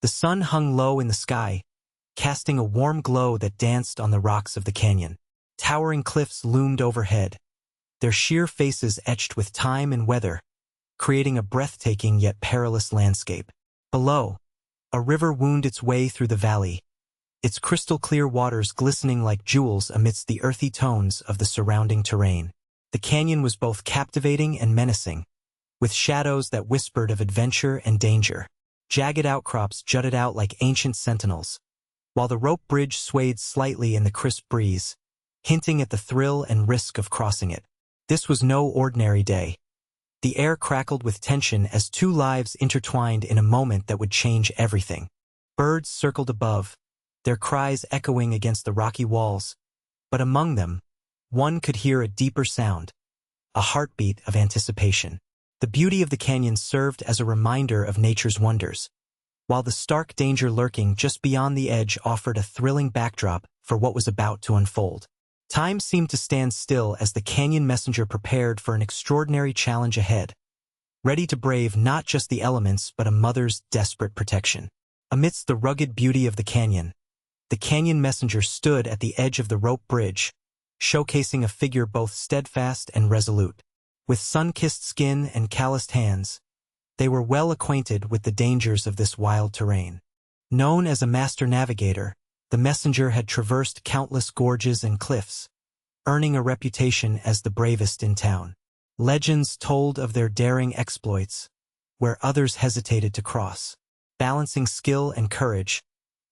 The sun hung low in the sky, casting a warm glow that danced on the rocks of the canyon. Towering cliffs loomed overhead, their sheer faces etched with time and weather, creating a breathtaking yet perilous landscape. Below, a river wound its way through the valley, its crystal-clear waters glistening like jewels amidst the earthy tones of the surrounding terrain. The canyon was both captivating and menacing, with shadows that whispered of adventure and danger. Jagged outcrops jutted out like ancient sentinels, while the rope bridge swayed slightly in the crisp breeze, hinting at the thrill and risk of crossing it. This was no ordinary day. The air crackled with tension as two lives intertwined in a moment that would change everything. Birds circled above, their cries echoing against the rocky walls, but among them, one could hear a deeper sound, a heartbeat of anticipation. The beauty of the canyon served as a reminder of nature's wonders, while the stark danger lurking just beyond the edge offered a thrilling backdrop for what was about to unfold. Time seemed to stand still as the canyon messenger prepared for an extraordinary challenge ahead, ready to brave not just the elements but a mother's desperate protection. Amidst the rugged beauty of the canyon messenger stood at the edge of the rope bridge, showcasing a figure both steadfast and resolute. With sun-kissed skin and calloused hands, they were well acquainted with the dangers of this wild terrain. Known as a master navigator, the messenger had traversed countless gorges and cliffs, earning a reputation as the bravest in town. Legends told of their daring exploits, where others hesitated to cross. Balancing skill and courage,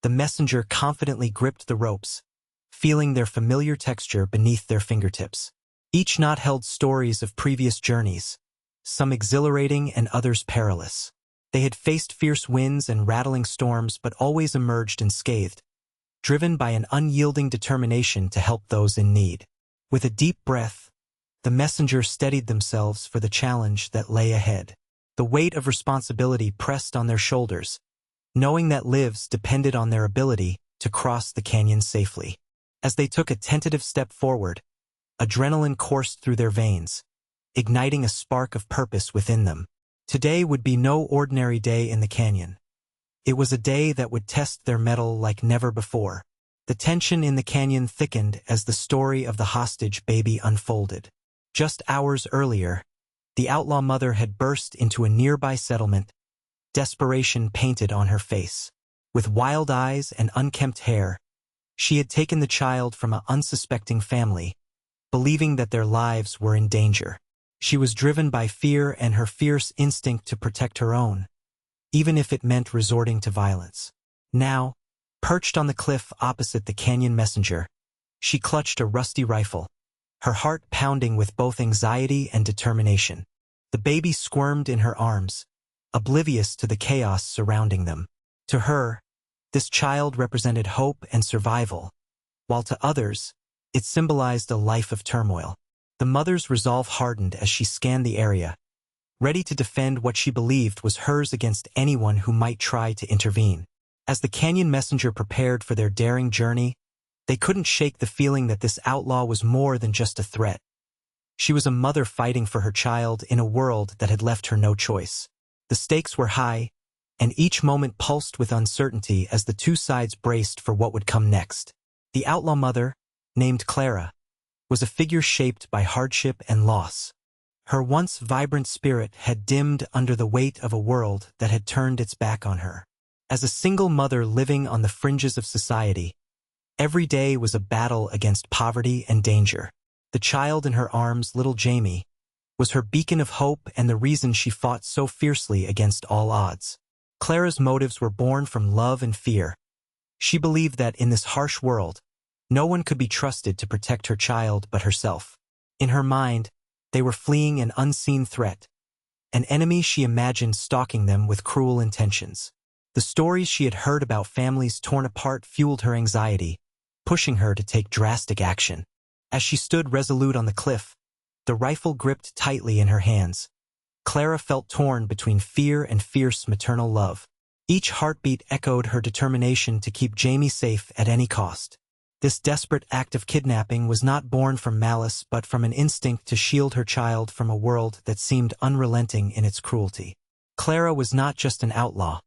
the messenger confidently gripped the ropes, feeling their familiar texture beneath their fingertips. Each knot held stories of previous journeys, some exhilarating and others perilous. They had faced fierce winds and rattling storms but always emerged unscathed, driven by an unyielding determination to help those in need. With a deep breath, the messenger steadied themselves for the challenge that lay ahead. The weight of responsibility pressed on their shoulders, knowing that lives depended on their ability to cross the canyon safely. As they took a tentative step forward, adrenaline coursed through their veins, igniting a spark of purpose within them. Today would be no ordinary day in the canyon. It was a day that would test their mettle like never before. The tension in the canyon thickened as the story of the hostage baby unfolded. Just hours earlier, the outlaw mother had burst into a nearby settlement, desperation painted on her face. With wild eyes and unkempt hair, she had taken the child from an unsuspecting family, believing that their lives were in danger. She was driven by fear and her fierce instinct to protect her own, even if it meant resorting to violence. Now, perched on the cliff opposite the canyon messenger, she clutched a rusty rifle, her heart pounding with both anxiety and determination. The baby squirmed in her arms, oblivious to the chaos surrounding them. To her, this child represented hope and survival, while to others, it symbolized a life of turmoil. The mother's resolve hardened as she scanned the area, ready to defend what she believed was hers against anyone who might try to intervene. As the canyon messenger prepared for their daring journey, they couldn't shake the feeling that this outlaw was more than just a threat. She was a mother fighting for her child in a world that had left her no choice. The stakes were high, and each moment pulsed with uncertainty as the two sides braced for what would come next. The outlaw mother, named Clara, was a figure shaped by hardship and loss. Her once vibrant spirit had dimmed under the weight of a world that had turned its back on her. As a single mother living on the fringes of society, every day was a battle against poverty and danger. The child in her arms, little Jamie, was her beacon of hope and the reason she fought so fiercely against all odds. Clara's motives were born from love and fear. She believed that in this harsh world, no one could be trusted to protect her child but herself. In her mind, they were fleeing an unseen threat, an enemy she imagined stalking them with cruel intentions. The stories she had heard about families torn apart fueled her anxiety, pushing her to take drastic action. As she stood resolute on the cliff, the rifle gripped tightly in her hands, Clara felt torn between fear and fierce maternal love. Each heartbeat echoed her determination to keep Jamie safe at any cost. This desperate act of kidnapping was not born from malice but from an instinct to shield her child from a world that seemed unrelenting in its cruelty. Clara was not just an outlaw.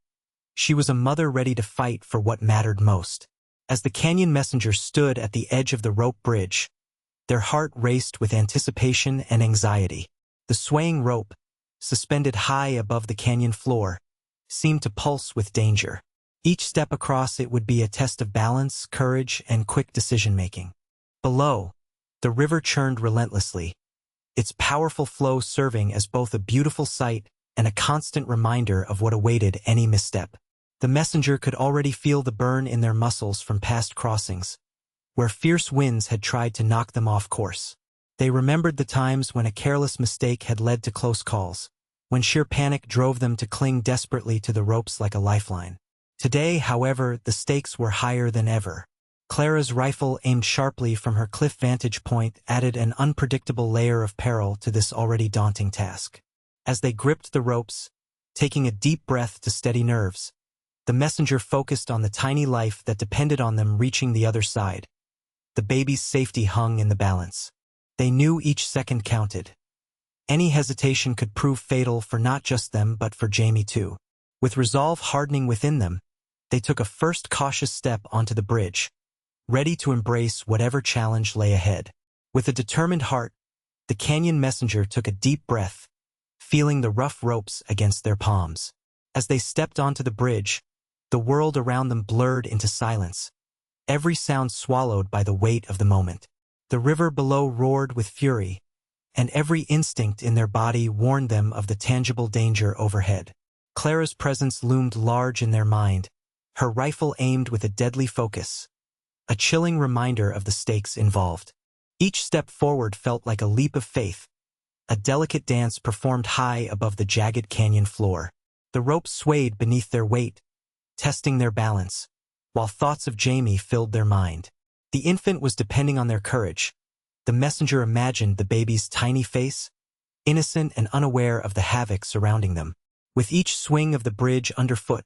She was a mother ready to fight for what mattered most. As the canyon messenger stood at the edge of the rope bridge, their heart raced with anticipation and anxiety. The swaying rope, suspended high above the canyon floor, seemed to pulse with danger. Each step across it would be a test of balance, courage, and quick decision-making. Below, the river churned relentlessly, its powerful flow serving as both a beautiful sight and a constant reminder of what awaited any misstep. The messenger could already feel the burn in their muscles from past crossings, where fierce winds had tried to knock them off course. They remembered the times when a careless mistake had led to close calls, when sheer panic drove them to cling desperately to the ropes like a lifeline. Today, however, the stakes were higher than ever. Clara's rifle, aimed sharply from her cliff vantage point, added an unpredictable layer of peril to this already daunting task. As they gripped the ropes, taking a deep breath to steady nerves, the messenger focused on the tiny life that depended on them reaching the other side. The baby's safety hung in the balance. They knew each second counted. Any hesitation could prove fatal for not just them but for Jamie too. With resolve hardening within them, they took a first cautious step onto the bridge, ready to embrace whatever challenge lay ahead. With a determined heart, the canyon messenger took a deep breath, feeling the rough ropes against their palms. As they stepped onto the bridge, the world around them blurred into silence, every sound swallowed by the weight of the moment. The river below roared with fury, and every instinct in their body warned them of the tangible danger overhead. Clara's presence loomed large in their mind, her rifle aimed with a deadly focus, a chilling reminder of the stakes involved. Each step forward felt like a leap of faith, a delicate dance performed high above the jagged canyon floor. The ropes swayed beneath their weight, testing their balance, while thoughts of Jamie filled their mind. The infant was depending on their courage. The messenger imagined the baby's tiny face, innocent and unaware of the havoc surrounding them. With each swing of the bridge underfoot,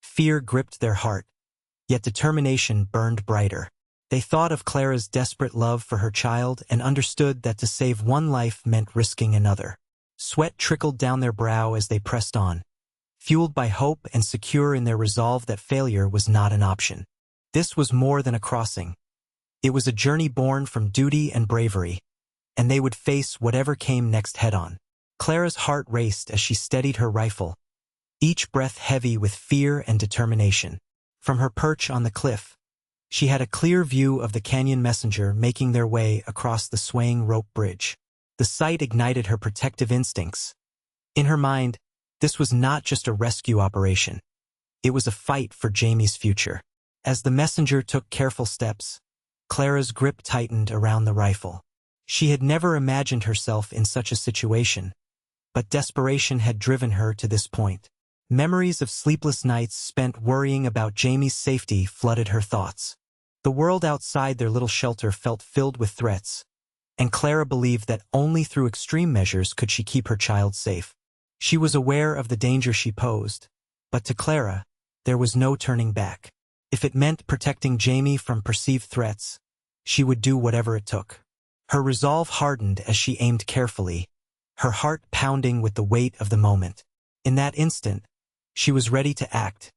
fear gripped their heart, yet determination burned brighter. They thought of Clara's desperate love for her child and understood that to save one life meant risking another. Sweat trickled down their brow as they pressed on, fueled by hope and secure in their resolve that failure was not an option. This was more than a crossing. It was a journey born from duty and bravery, and they would face whatever came next head-on. Clara's heart raced as she steadied her rifle, each breath heavy with fear and determination. From her perch on the cliff, she had a clear view of the canyon messenger making their way across the swaying rope bridge. The sight ignited her protective instincts. In her mind, this was not just a rescue operation. It was a fight for Jamie's future. As the messenger took careful steps, Clara's grip tightened around the rifle. She had never imagined herself in such a situation, but desperation had driven her to this point. Memories of sleepless nights spent worrying about Jamie's safety flooded her thoughts. The world outside their little shelter felt filled with threats, and Clara believed that only through extreme measures could she keep her child safe. She was aware of the danger she posed, but to Clara, there was no turning back. If it meant protecting Jamie from perceived threats, she would do whatever it took. Her resolve hardened as she aimed carefully, her heart pounding with the weight of the moment. In that instant, she was ready to act,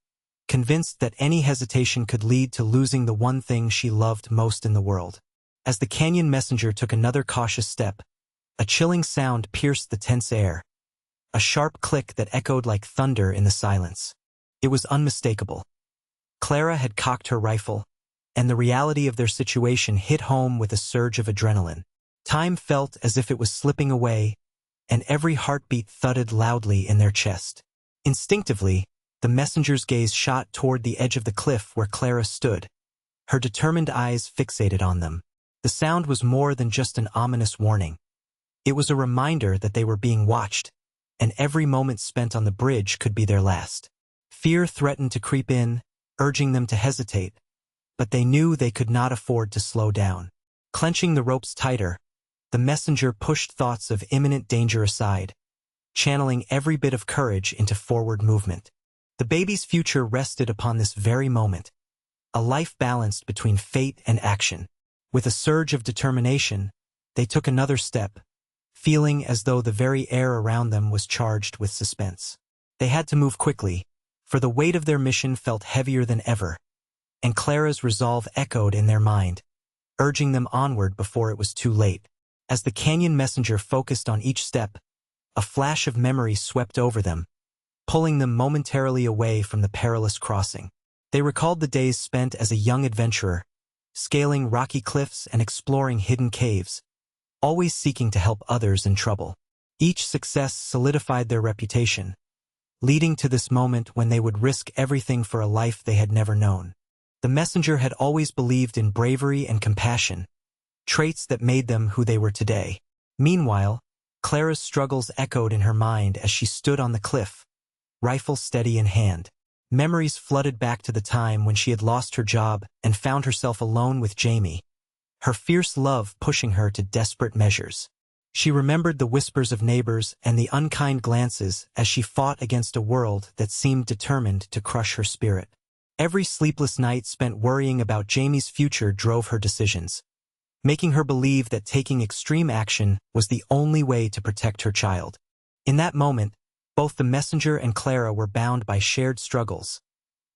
convinced that any hesitation could lead to losing the one thing she loved most in the world. As the canyon messenger took another cautious step, a chilling sound pierced the tense air, a sharp click that echoed like thunder in the silence. It was unmistakable. Clara had cocked her rifle, and the reality of their situation hit home with a surge of adrenaline. Time felt as if it was slipping away, and every heartbeat thudded loudly in their chest. Instinctively, the messenger's gaze shot toward the edge of the cliff where Clara stood, her determined eyes fixated on them. The sound was more than just an ominous warning. It was a reminder that they were being watched, and every moment spent on the bridge could be their last. Fear threatened to creep in, urging them to hesitate, but they knew they could not afford to slow down. Clenching the ropes tighter, the messenger pushed thoughts of imminent danger aside, channeling every bit of courage into forward movement. The baby's future rested upon this very moment, a life balanced between fate and action. With a surge of determination, they took another step, feeling as though the very air around them was charged with suspense. They had to move quickly, for the weight of their mission felt heavier than ever, and Clara's resolve echoed in their mind, urging them onward before it was too late. As the canyon messenger focused on each step, a flash of memory swept over them, pulling them momentarily away from the perilous crossing. They recalled the days spent as a young adventurer, scaling rocky cliffs and exploring hidden caves, always seeking to help others in trouble. Each success solidified their reputation, leading to this moment when they would risk everything for a life they had never known. The messenger had always believed in bravery and compassion, traits that made them who they were today. Meanwhile, Clara's struggles echoed in her mind as she stood on the cliff, rifle steady in hand. Memories flooded back to the time when she had lost her job and found herself alone with Jamie, her fierce love pushing her to desperate measures. She remembered the whispers of neighbors and the unkind glances as she fought against a world that seemed determined to crush her spirit. Every sleepless night spent worrying about Jamie's future drove her decisions, making her believe that taking extreme action was the only way to protect her child. In that moment, both the messenger and Clara were bound by shared struggles,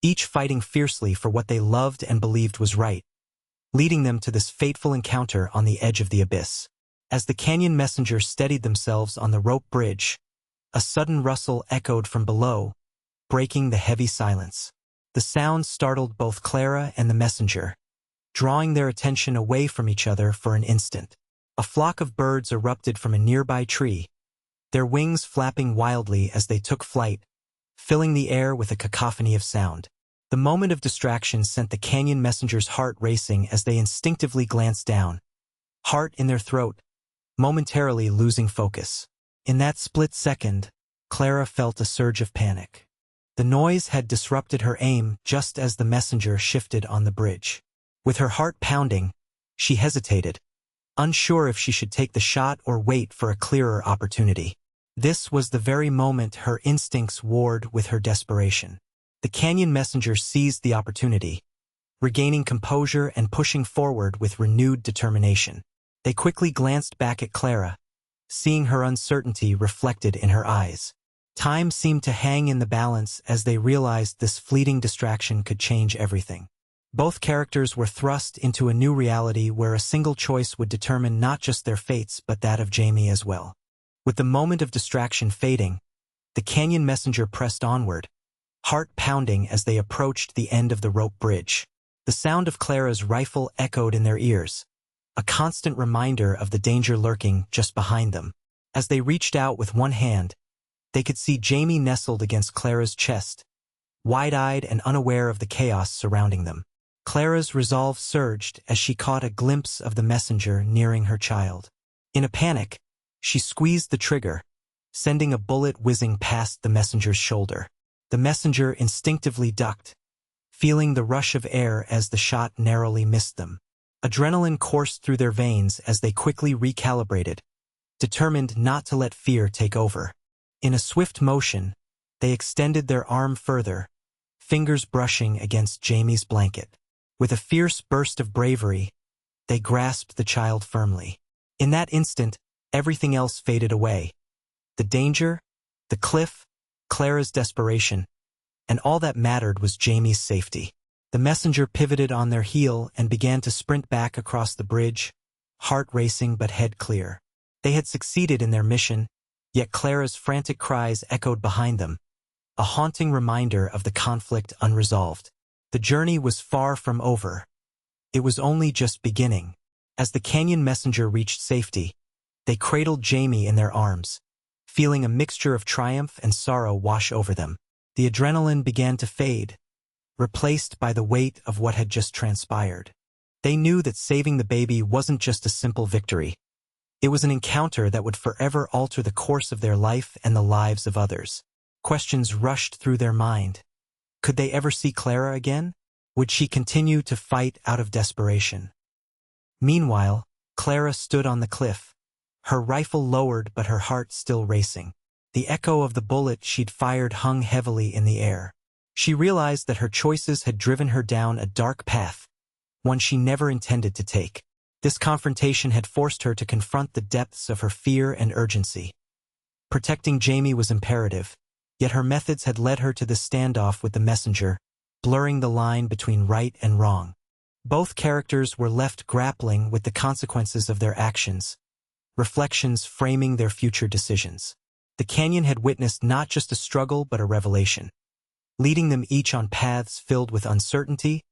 each fighting fiercely for what they loved and believed was right, leading them to this fateful encounter on the edge of the abyss. As the canyon messengers steadied themselves on the rope bridge, a sudden rustle echoed from below, breaking the heavy silence. The sound startled both Clara and the messenger, drawing their attention away from each other for an instant. A flock of birds erupted from a nearby tree, their wings flapping wildly as they took flight, filling the air with a cacophony of sound. The moment of distraction sent the canyon messenger's heart racing as they instinctively glanced down, heart in their throat, momentarily losing focus. In that split second, Clara felt a surge of panic. The noise had disrupted her aim just as the messenger shifted on the bridge. With her heart pounding, she hesitated, unsure if she should take the shot or wait for a clearer opportunity. This was the very moment her instincts warred with her desperation. The canyon messenger seized the opportunity, regaining composure and pushing forward with renewed determination. They quickly glanced back at Clara, seeing her uncertainty reflected in her eyes. Time seemed to hang in the balance as they realized this fleeting distraction could change everything. Both characters were thrust into a new reality where a single choice would determine not just their fates but that of Jamie as well. With the moment of distraction fading, the canyon messenger pressed onward, heart pounding as they approached the end of the rope bridge. The sound of Clara's rifle echoed in their ears, a constant reminder of the danger lurking just behind them. As they reached out with one hand, they could see Jamie nestled against Clara's chest, wide-eyed and unaware of the chaos surrounding them. Clara's resolve surged as she caught a glimpse of the messenger nearing her child. In a panic, she squeezed the trigger, sending a bullet whizzing past the messenger's shoulder. The messenger instinctively ducked, feeling the rush of air as the shot narrowly missed them. Adrenaline coursed through their veins as they quickly recalibrated, determined not to let fear take over. In a swift motion, they extended their arm further, fingers brushing against Jamie's blanket. With a fierce burst of bravery, they grasped the child firmly. In that instant, everything else faded away. The danger, the cliff, Clara's desperation, and all that mattered was Jamie's safety. The messenger pivoted on their heel and began to sprint back across the bridge, heart racing but head clear. They had succeeded in their mission, yet Clara's frantic cries echoed behind them, a haunting reminder of the conflict unresolved. The journey was far from over. It was only just beginning. As the canyon messenger reached safety, they cradled Jamie in their arms, feeling a mixture of triumph and sorrow wash over them. The adrenaline began to fade, replaced by the weight of what had just transpired. They knew that saving the baby wasn't just a simple victory. It was an encounter that would forever alter the course of their life and the lives of others. Questions rushed through their mind. Could they ever see Clara again? Would she continue to fight out of desperation? Meanwhile, Clara stood on the cliff, her rifle lowered but her heart still racing. The echo of the bullet she'd fired hung heavily in the air. She realized that her choices had driven her down a dark path, one she never intended to take. This confrontation had forced her to confront the depths of her fear and urgency. Protecting Jamie was imperative, Yet her methods had led her to the standoff with the messenger, blurring the line between right and wrong. Both characters were left grappling with the consequences of their actions, reflections framing their future decisions. The canyon had witnessed not just a struggle but a revelation, leading them each on paths filled with uncertainty,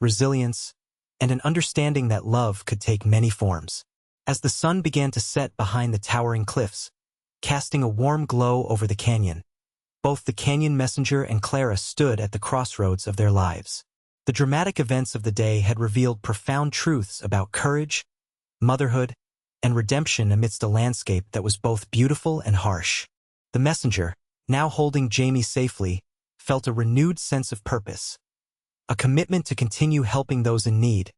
resilience, and an understanding that love could take many forms. As the sun began to set behind the towering cliffs, casting a warm glow over the canyon, both the canyon messenger and Clara stood at the crossroads of their lives. The dramatic events of the day had revealed profound truths about courage, motherhood, and redemption amidst a landscape that was both beautiful and harsh. The messenger, now holding Jamie safely, felt a renewed sense of purpose, a commitment to continue helping those in need,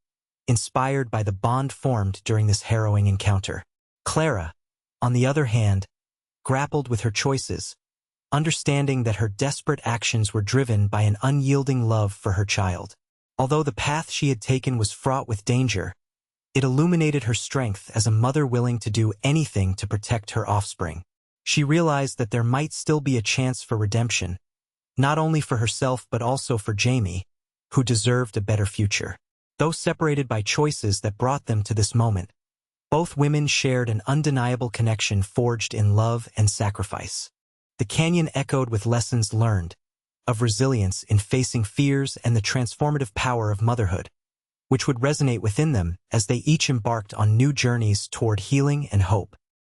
inspired by the bond formed during this harrowing encounter. Clara, on the other hand, grappled with her choices, understanding that her desperate actions were driven by an unyielding love for her child. Although the path she had taken was fraught with danger, it illuminated her strength as a mother willing to do anything to protect her offspring. She realized that there might still be a chance for redemption, not only for herself but also for Jamie, who deserved a better future. Though separated by choices that brought them to this moment, both women shared an undeniable connection forged in love and sacrifice. The canyon echoed with lessons learned, of resilience in facing fears and the transformative power of motherhood, which would resonate within them as they each embarked on new journeys toward healing and hope.